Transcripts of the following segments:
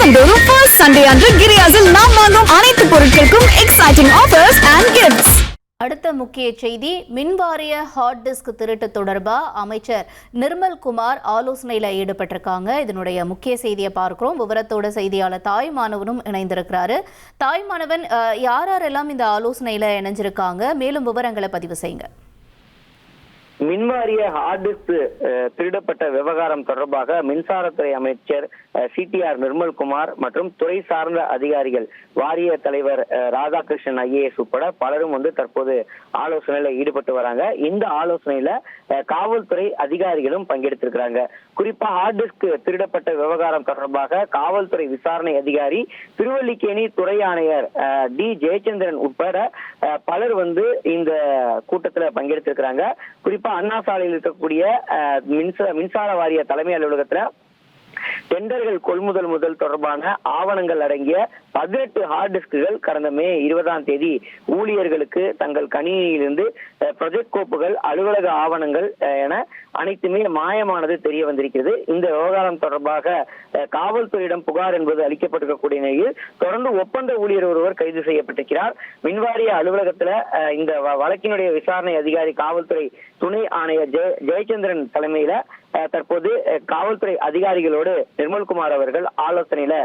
மாதந்தோறும் first Sunday அன்று கிரியாஸில் நாம் வாங்கும் அனைத்து பொருட்களுக்கும் எக்ஸைட்டிங் ஆஃபர்ஸ் அண்ட் கிஃப்ட்ஸ். அடுத்த முக்கிய செய்தி, மின்வாரிய ஹார்ட் டிஸ்க் திருட்டு தொடர்பாக அமைச்சர் நிர்மல்குமார் ஆலோசனையில் ஈடுபட்டிருக்காங்க. இதனுடைய முக்கிய செய்தியை பார்க்கிறோம். விவரத்தோட செய்தியாளர் தாய்மானவனும் இணைந்திருக்கிறாரு. தாய்மானவன், யாரெல்லாம் இந்த ஆலோசனையில் இணைஞ்சிருக்காங்க? மேலும் விவரங்களை பதிவு செய்யுங்க. மின்வாரிய ஹார்ட் டிஸ்க் திருடப்பட்ட விவகாரம் தொடர்பாக மின்சாரத்துறை அமைச்சர் சிடிஆர் நிர்மல்குமார் மற்றும் துறை சார்ந்த அதிகாரிகள், வாரிய தலைவர் ராதாகிருஷ்ணன் IAS உட்பட பலரும் தற்போது ஆலோசனையில ஈடுபட்டு வராங்க. இந்த ஆலோசனையில காவல்துறை அதிகாரிகளும் பங்கெடுத்திருக்கிறாங்க. குறிப்பா ஹார்ட் டிஸ்க் திருடப்பட்ட விவகாரம் தொடர்பாக காவல்துறை விசாரணை அதிகாரி, திருவல்லிக்கேணி துறை ஆணையர் டி ஜெயச்சந்திரன் உட்பட பலர் இந்த கூட்டத்தில் பங்கெடுத்திருக்கிறாங்க. குறிப்பா அண்ணா சாலையில் இருக்கக்கூடிய மின்சார வாரிய தலைமை அலுவலகத்துல டெண்டர்கள் கொள்முதல் முதல் தொடர்பான ஆவணங்கள் அடங்கிய 18 ஹார்ட் டிஸ்குகள் கடந்த மே 20ஆம் தேதி ஊழியர்களுக்கு தங்கள் கணினியிலிருந்து ப்ரொஜெக்ட் கோப்புகள், அலுவலக ஆவணங்கள் என அனைத்துமே மாயமானது தெரிய வந்திருக்கிறது. இந்த விவகாரம் தொடர்பாக காவல்துறையிடம் புகார் என்பது அளிக்கப்பட்டிருக்கக்கூடிய நிலையில் தொடர்ந்து ஒப்பந்த ஊழியர் ஒருவர் கைது செய்யப்பட்டிருக்கிறார். மின்வாரிய அலுவலகத்துல இந்த வழக்கினுடைய விசாரணை அதிகாரி காவல்துறை துணை ஆணையர் ஜெயச்சந்திரன் தலைமையில தற்போது காவல்துறை அதிகாரிகளோடு நிர்மல்குமார் அவர்கள் ஆலோசனையில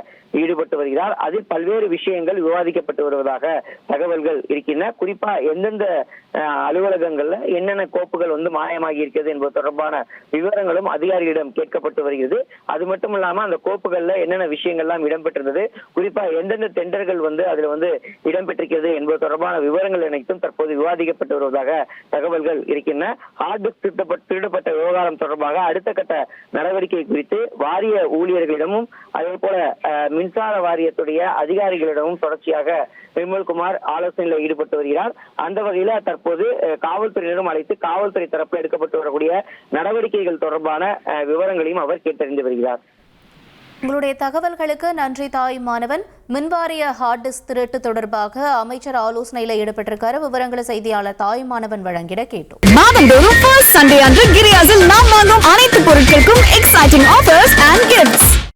ஈடுபட்டு வருகிறார். அதில் பல்வேறு விஷயங்கள் விவாதிக்கப்பட்டு வருவதாக தகவல்கள் இருக்கின்றன. குறிப்பா எந்தெந்த அலுவலகங்கள்ல என்னென்ன கோப்புகள் மாயமாகி இருக்கிறது என்பது தொடர்பான விவரங்களும் அதிகாரிகளிடம் கேட்கப்பட்டு வருகிறது. அது மட்டும் இல்லாம அந்த கோப்புகள்ல என்னென்ன விஷயங்கள்லாம் இடம்பெற்றிருந்தது, குறிப்பா எந்தெந்த டெண்டர்கள் அதுல இடம்பெற்றிருக்கிறது என்பது தொடர்பான விவரங்கள் அனைத்தும் தற்போது விவாதிக்கப்பட்டு வருவதாக தகவல்கள் இருக்கின்றன. ஹார்ட் டிஸ்க் திருடப்பட்ட விவகாரம் தொடர்பாக அடுத்த கட்ட நடவடிக்கை குறித்து வாரிய ஊழியர்களிடமும் அதே போல மின்சார வாரியத்துடைய அதிகாரிகளிடமும் தொடர்ச்சியாக நிர்மல்குமார் ஆலோசனையில் ஈடுபட்டு வருகிறார். அந்த வகையில தற்போது காவல்துறையினரும் அழைத்து காவல்துறை தரப்பில் எடுக்கப்பட்டு வரக்கூடிய நடவடிக்கைகள் தொடர்பான விவரங்களையும் அவர் கேட்டறிந்து வருகிறார். உங்களுடைய தகவல்களுக்கு நன்றி தாய்மானவன். மின்வாரிய ஹார்ட் டிஸ்க் திருட்டு தொடர்பாக அமைச்சர் ஆலோசனையில் ஈடுபட்டிருக்காரு. விவரங்களை செய்தியாளர் தாய்மானவன் வழங்கிட கேட்டோம். மாதந்தோறும் ஃபர்ஸ்ட் சண்டே அன்று கிரியாஸில் நாம் வாங்கும் அனைத்து பொருட்களுக்கும் எக்ஸைட்டிங் ஆஃபர்ஸ் அண்ட் கிஃப்ட்ஸ்.